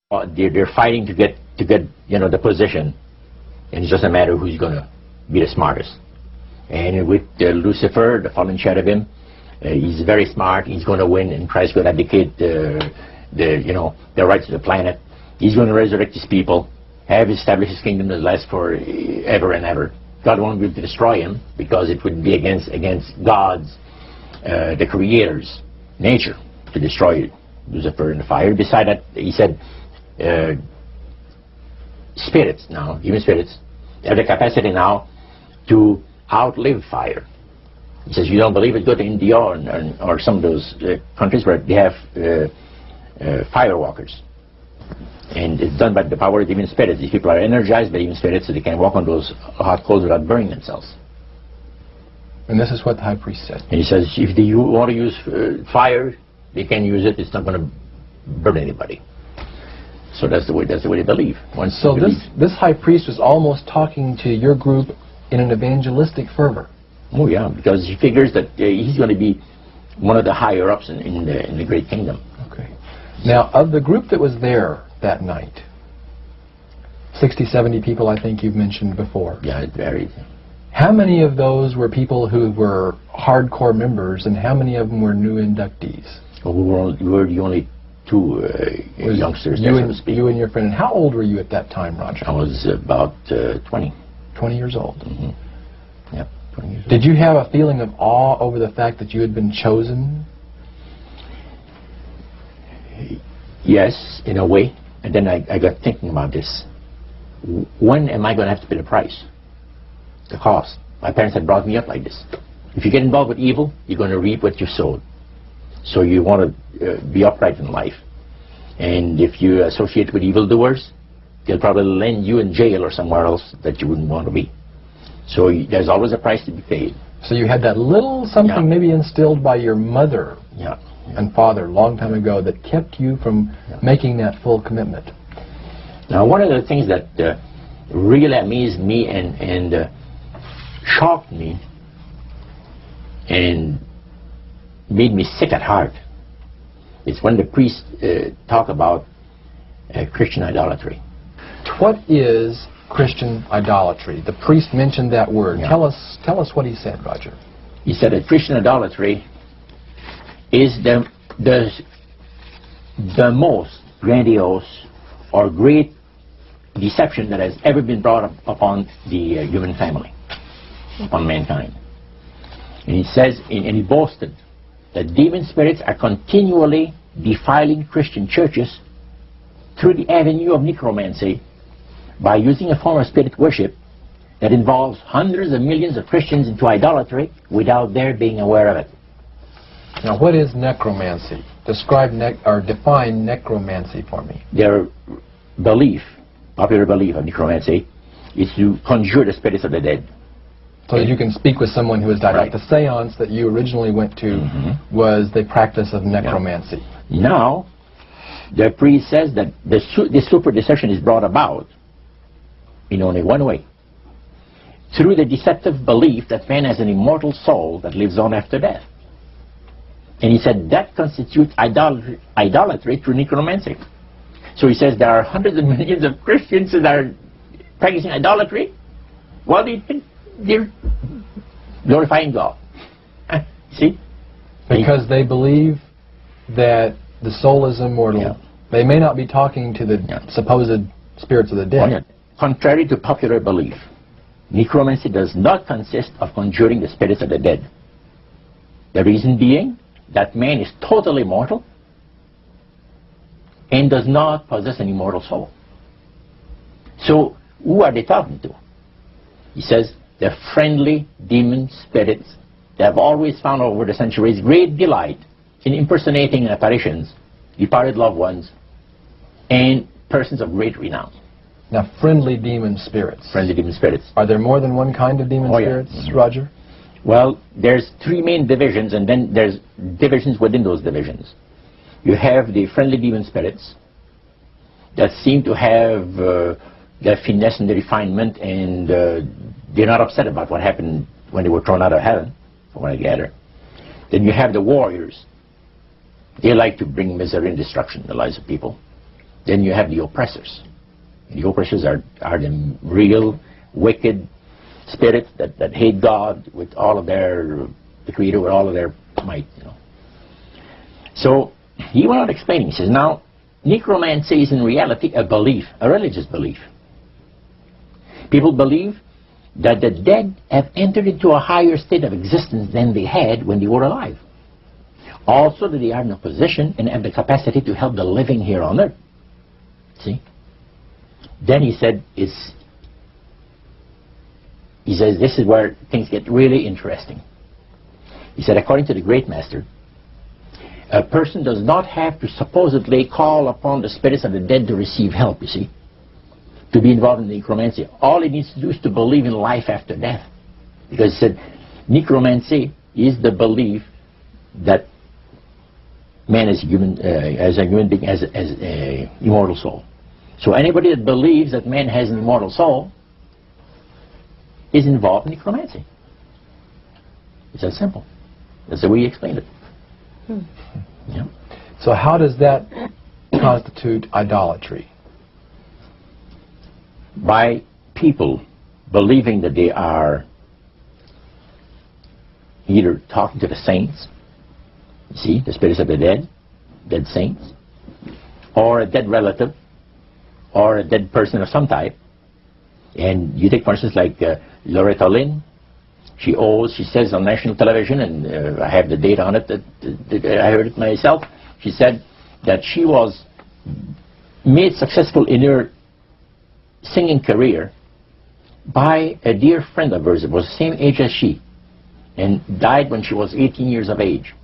They're fighting to get the position, and it's just a matter of who's going to be the smartest. And with Lucifer, the fallen cherubim, he's very smart. He's going to win, and Christ's going to abdicate the rights of the planet. He's going to resurrect his people, have established his kingdom that lasts for ever and ever. God won't be able to destroy him because it would be against God's, the Creator's nature to destroy Lucifer in the fire. Beside that, he said, spirits now, human spirits, have the capacity now to outlive fire. He says, you don't believe it, go to India or some of those countries where they have firewalkers. And it's done by the power of demon spirits. These people are energized by demon spirits, so they can walk on those hot coals without burning themselves. And this is what the high priest said. And he says, if they want to use fire, they can use it. It's not going to burn anybody. So that's the way they believe. So this high priest was almost talking to your group in an evangelistic fervor. Oh yeah, because he figures that he's going to be one of the higher ups in the great kingdom. Okay. Now, of the group that was there that night, 60, 70 people, I think you've mentioned before. Yeah, it varied. How many of those were people who were hardcore members, and how many of them were new inductees? Well, we were the only two youngsters there, so to speak. You and your friend. And how old were you at that time, Roger? I was about 20. 20 years old. Mm-hmm. Yeah, 20 years old. Did you have a feeling of awe over the fact that you had been chosen? Yes, in a way. And then I got thinking about this. When am I going to have to pay the price? The cost. My parents had brought me up like this. If you get involved with evil, you're going to reap what you sowed. So you want to be upright in life. And if you associate with evildoers, they'll probably land you in jail or somewhere else that you wouldn't want to be. So there's always a price to be paid. So you had that little something maybe instilled by your mother and father a long time ago that kept you from making that full commitment. Now, one of the things that really amazed me and shocked me and made me sick at heart is when the priests talk about Christian idolatry. What is Christian idolatry? The priest mentioned that word. Yeah. Tell us what he said, Roger. He said that Christian idolatry is the most grandiose or great deception that has ever been brought upon the human family, upon mankind. And he says, and he boasted that demon spirits are continually defiling Christian churches through the avenue of necromancy by using a form of spirit worship that involves hundreds of millions of Christians into idolatry without their being aware of it. Now, what is necromancy? Describe or define necromancy for me. Their belief, popular belief of necromancy, is to conjure the spirits of the dead. So that you can speak with someone who has died. Right. Like the seance that you originally went to was the practice of necromancy. Yeah. Now, the priest says that the super deception is brought about in only one way. Through the deceptive belief that man has an immortal soul that lives on after death. And he said that constitutes idolatry through necromancy. So he says there are hundreds of millions of Christians that are practicing idolatry while they're glorifying God. See? Because they believe that the soul is immortal. Yeah. They may not be talking to the supposed spirits of the dead. Oh, contrary to popular belief, necromancy does not consist of conjuring the spirits of the dead. The reason being that man is totally mortal and does not possess an immortal soul. So who are they talking to? He says they're friendly demon spirits that have always found over the centuries great delight in impersonating in apparitions departed loved ones and persons of great renown. Now, friendly demon spirits. Friendly demon spirits. Are there more than one kind of demon spirits, Roger? Well, there's three main divisions, and then there's divisions within those divisions. You have the friendly demon spirits that seem to have their finesse and their refinement, and they're not upset about what happened when they were thrown out of heaven, from what I gather. Then you have the warriors. They like to bring misery and destruction in the lives of people. then you have the oppressors. And the oppressors are the real wicked spirits that hate God with all of their, the Creator with all of their might, you know. So he went on explaining. He says, now, necromancy is in reality a belief, a religious belief. People believe that the dead have entered into a higher state of existence than they had when they were alive. Also that they are in a position and have the capacity to help the living here on earth. See? Then he said, he says this is where things get really interesting. He said, according to the great master, a person does not have to supposedly call upon the spirits of the dead to receive help, you see, to be involved in necromancy. All he needs to do is to believe in life after death. Because he said, necromancy is the belief that man as a human being has an immortal soul. So anybody that believes that man has an immortal soul is involved in necromancy. It's that simple. That's the way he explained it. Yeah. So how does that constitute idolatry? By people believing that they are either talking to the saints, you see, the spirits of the dead, dead saints, or a dead relative, or a dead person of some type. And you take, for instance, like Loretta Lynn. She says on national television, and I have the data on it, that I heard it myself. She said that she was made successful in her singing career by a dear friend of hers that was the same age as she, and died when she was 18 years of age.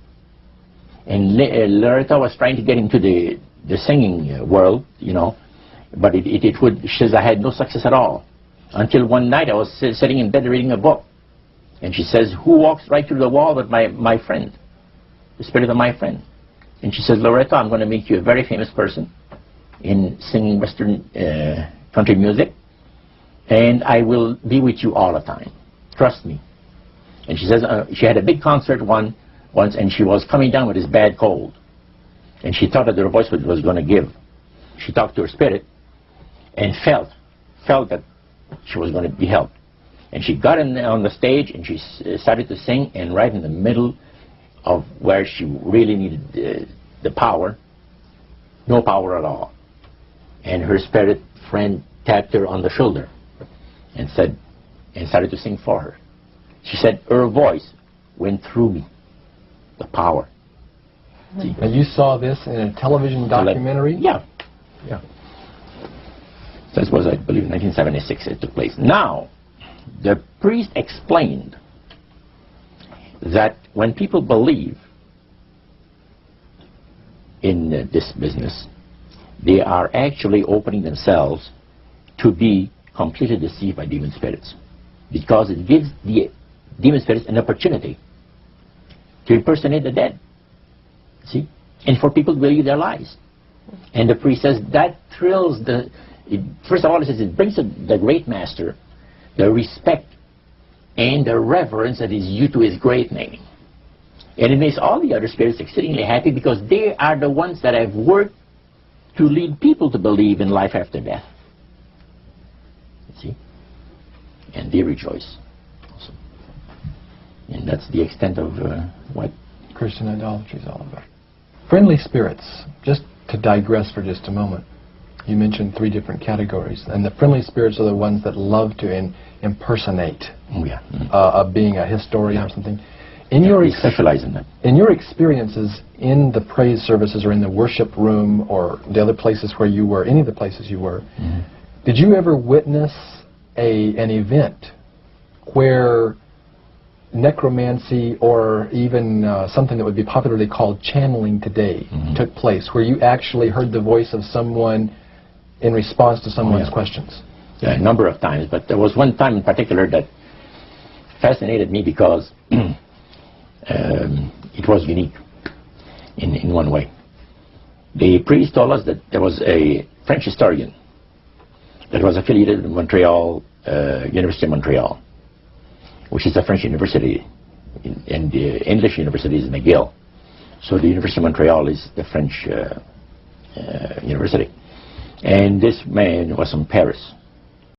And Loretta was trying to get into the singing world, you know, but she says, I had no success at all. Until one night I was sitting in bed reading a book. And she says, who walks right through the wall but my friend, the spirit of my friend? And she says, Loretta, I'm going to make you a very famous person in singing Western country music, and I will be with you all the time. Trust me. And she says, she had a big concert once, and she was coming down with this bad cold. And she thought that her voice was going to give. She talked to her spirit and felt that she was going to be helped. And she got on the stage and she started to sing, and right in the middle of where she really needed the power, no power at all. And her spirit friend tapped her on the shoulder and started to sing for her. She said her voice went through me, the power. See? And you saw this in a television documentary? Yeah. Yeah. This was, I believe, 1976 it took place. Now, the priest explained that when people believe in this business, they are actually opening themselves to be completely deceived by demon spirits, because it gives the demon spirits an opportunity to impersonate the dead, see, and for people to believe their lies. And the priest says that thrills first of all, he says it brings the great master the respect and the reverence that is due to his great name. And it makes all the other spirits exceedingly happy, because they are the ones that have worked to lead people to believe in life after death. You see? And they rejoice also. And that's the extent of what Christian idolatry is all about. Friendly spirits, just to digress for just a moment. You mentioned 3 different categories, and the friendly spirits are the ones that love to impersonate a being, a historian or something. We specialize in that. In your experiences in the praise services or in the worship room or the other places where you were, any of the places you were, did you ever witness an event where necromancy or even something that would be popularly called channeling today took place, where you actually heard the voice of someone in response to someone's questions? Yeah, a number of times, but there was one time in particular that fascinated me because it was unique in one way. The priest told us that there was a French historian that was affiliated with Montreal, University of Montreal, which is a French university, and the English university is McGill. So the University of Montreal is the French university. And this man was from Paris.